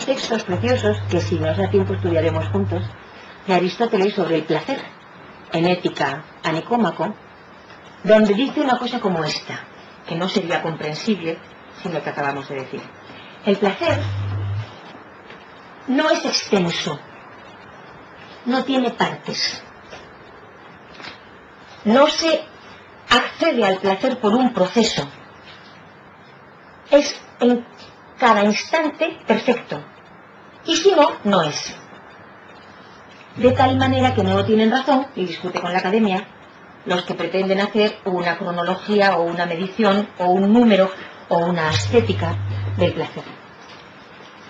Textos preciosos que, si nos da tiempo, estudiaremos juntos, de Aristóteles sobre el placer, en Ética a Nicómaco, donde dice una cosa como esta, que no sería comprensible sin lo que acabamos de decir. El placer no es extenso, no tiene partes, no se accede al placer por un proceso, es en cada instante perfecto, y si no, no es. De tal manera que no tienen razón, y discute con la academia, los que pretenden hacer una cronología o una medición o un número o una estética del placer.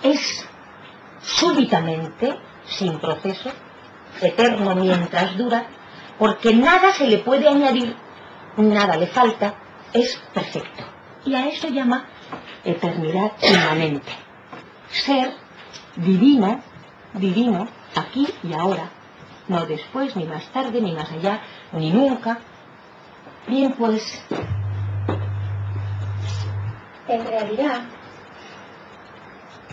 Es súbitamente, sin proceso, eterno mientras dura, porque nada se le puede añadir, nada le falta, es perfecto. Y a eso llama eternidad inmanente. Ser divino, divino, aquí y ahora, no después, ni más tarde, ni más allá, ni nunca. Bien, pues, en realidad,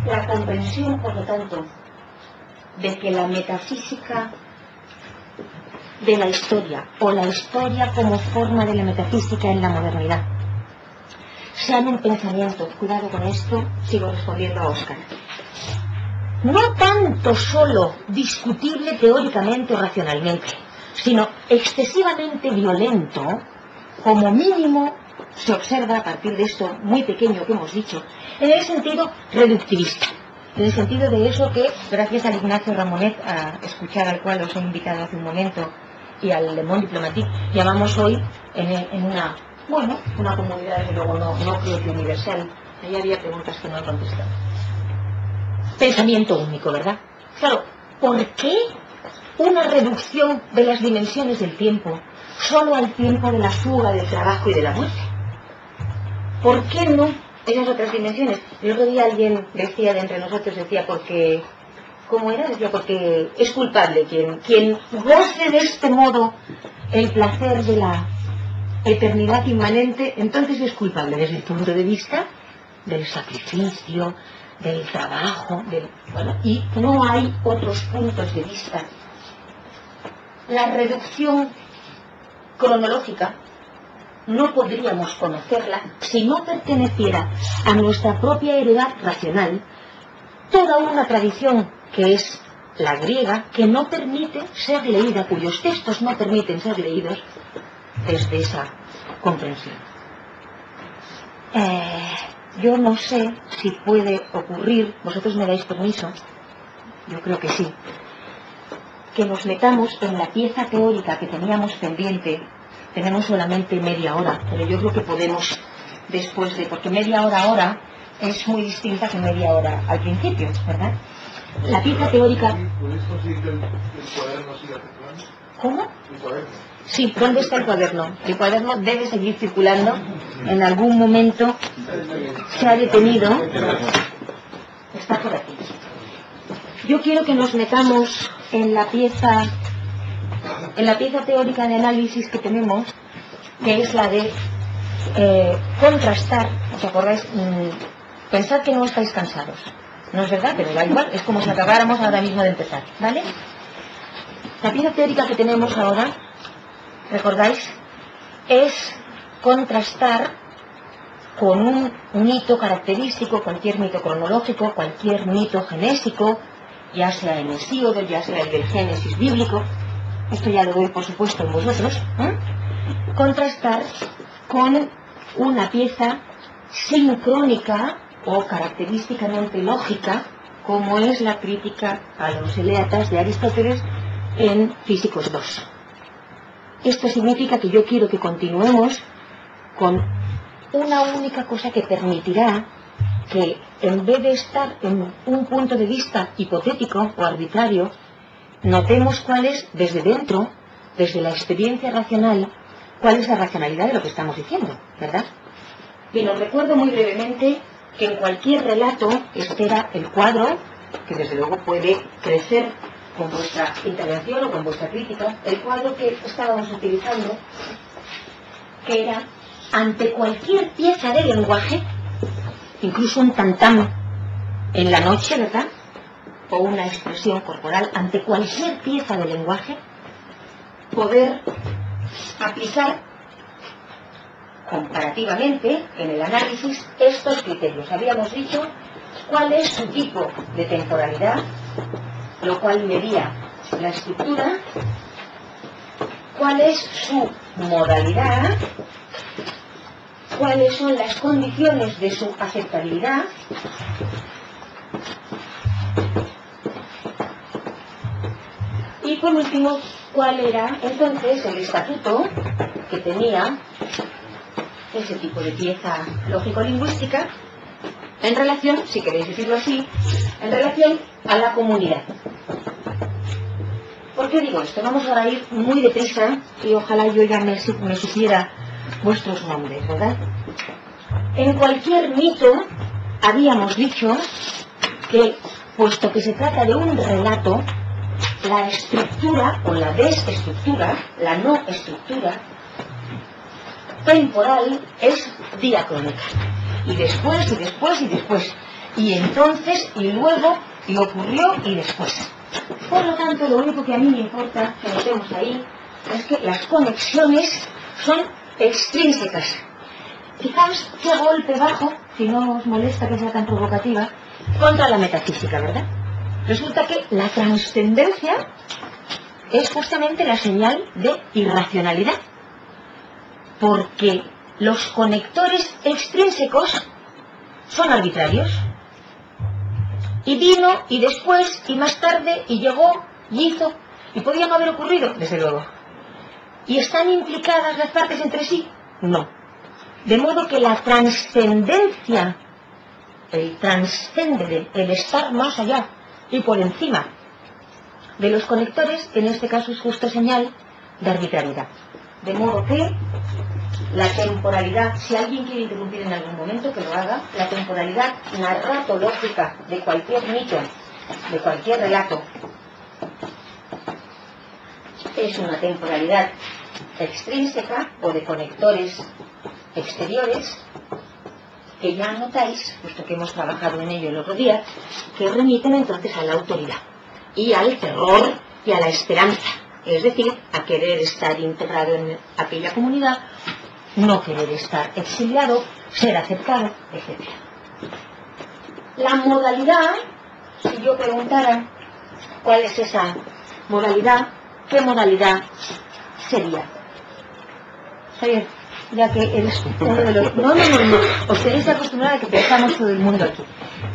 la comprensión, por lo tanto, de que la metafísica de la historia, o la historia como forma de la metafísica en la modernidad, sean un pensamiento, cuidado con esto, sigo respondiendo a Óscar, no tanto solo discutible teóricamente o racionalmente, sino excesivamente violento, como mínimo se observa a partir de esto muy pequeño que hemos dicho, en el sentido reductivista, en el sentido de eso que, gracias al Ignacio Ramonet, a escuchar al cual os he invitado hace un momento, y al Le Monde Diplomatique, llamamos hoy en una comunidad, desde luego no creo que universal. Ahí había preguntas que no he contestado. Pensamiento único, ¿verdad? Claro, ¿por qué una reducción de las dimensiones del tiempo solo al tiempo de la fuga, del trabajo y de la muerte? ¿Por qué no esas otras dimensiones? El otro día alguien decía de entre nosotros, decía, porque... ¿Cómo era? Decía, porque es culpable quien goce de este modo el placer de la eternidad inmanente, entonces es culpable desde el punto de vista del sacrificio, del trabajo, y no hay otros puntos de vista. La reducción cronológica no podríamos conocerla si no perteneciera a nuestra propia heredad racional, toda una tradición que es la griega, que no permite ser leída, cuyos textos no permiten ser leídos desde esa comprensión. Yo no sé si puede ocurrir, vosotros me dais permiso, yo creo que sí, que nos metamos en la pieza teórica que teníamos pendiente. Tenemos solamente media hora, pero yo creo que podemos después de, porque media hora ahora es muy distinta que media hora al principio, ¿verdad? La pieza teórica... ¿Cómo? Sí, ¿dónde está el cuaderno? El cuaderno debe seguir circulando. En algún momento se ha detenido. Está por aquí. Yo quiero que nos metamos en la pieza teórica de análisis que tenemos, que es la de contrastar. ¿Os acordáis? Pensad que no estáis cansados. No es verdad, pero da igual, es como si acabáramos ahora mismo de empezar, ¿vale? La pieza teórica que tenemos ahora, ¿recordáis? Es contrastar con un mito característico, cualquier mito cronológico, cualquier mito genésico, ya sea el Hesíodo, ya sea el del Génesis bíblico, esto ya lo doy por supuesto en vosotros, contrastar con una pieza sincrónica o característicamente lógica, como es la crítica a los Eléatas de Aristóteles en Físicos 2. Esto significa que yo quiero que continuemos con una única cosa que permitirá que, en vez de estar en un punto de vista hipotético o arbitrario, notemos cuál es, desde dentro, desde la experiencia racional, cuál es la racionalidad de lo que estamos diciendo, ¿verdad? Bien, os recuerdo muy brevemente que en cualquier relato, este era el cuadro, que desde luego puede crecer con vuestra intervención o con vuestra crítica, el cuadro que estábamos utilizando, que era, ante cualquier pieza de lenguaje, incluso un tam-tam en la noche, ¿verdad? O una expresión corporal ante cualquier pieza de lenguaje, poder aplicar comparativamente en el análisis estos criterios. Habíamos dicho cuál es su tipo de temporalidad, lo cual medía la estructura, cuál es su modalidad, cuáles son las condiciones de su aceptabilidad, y por último, cuál era entonces el estatuto que tenía ese tipo de pieza lógico-lingüística en relación, si queréis decirlo así, en relación a la comunidad. ¿Por qué digo esto? Vamos ahora a ir muy deprisa y ojalá yo ya me supiera vuestros nombres, ¿verdad? En cualquier mito habíamos dicho que, puesto que se trata de un relato, la estructura o la desestructura, la no estructura temporal es diacrónica. Y después, y después, y después. Y entonces, y luego, y ocurrió, y después. Por lo tanto, lo único que a mí me importa que notemos ahí es que las conexiones son extrínsecas. Fijaos qué golpe bajo, si no os molesta que sea tan provocativa, contra la metafísica, ¿verdad? Resulta que la trascendencia es justamente la señal de irracionalidad, porque los conectores extrínsecos son arbitrarios. Y vino, y después, y más tarde, y llegó, y hizo, y podía no haber ocurrido, desde luego. ¿Y están implicadas las partes entre sí? No. De modo que la trascendencia, el trascender, el estar más allá y por encima de los conectores, en este caso es justo señal de arbitrariedad. De modo que la temporalidad, si alguien quiere interrumpir en algún momento, que lo haga, la temporalidad narratológica de cualquier mito, de cualquier relato, es una temporalidad extrínseca o de conectores exteriores, que ya notáis, puesto que hemos trabajado en ello el otro día, que remiten entonces a la autoridad y al terror y a la esperanza, es decir, a querer estar integrado en aquella comunidad, no querer estar exiliado, ser aceptado, etc. La modalidad, si yo preguntara cuál es esa modalidad, ¿qué modalidad sería? Javier, ya que eres uno de los... No, os tenéis acostumbrado a que pensamos todo el mundo aquí.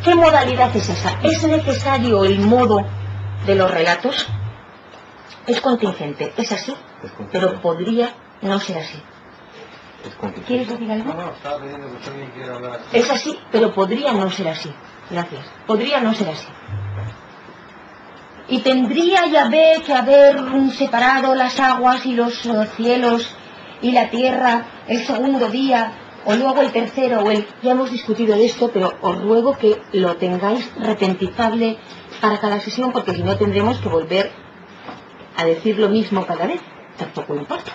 ¿Qué modalidad es esa? ¿Es necesario el modo de los relatos? Es contingente, es así, pero podría no ser así. ¿Quieres decir algo? No, estaba pidiendo que usted me quiera hablar. Es así, pero podría no ser así. Gracias. Podría no ser así. Y tendría que haber separado las aguas y los cielos y la tierra el segundo día, o luego el tercero, o el... Ya hemos discutido de esto, pero os ruego que lo tengáis repentizable para cada sesión, porque si no tendremos que volver a decir lo mismo cada vez. Tampoco importa.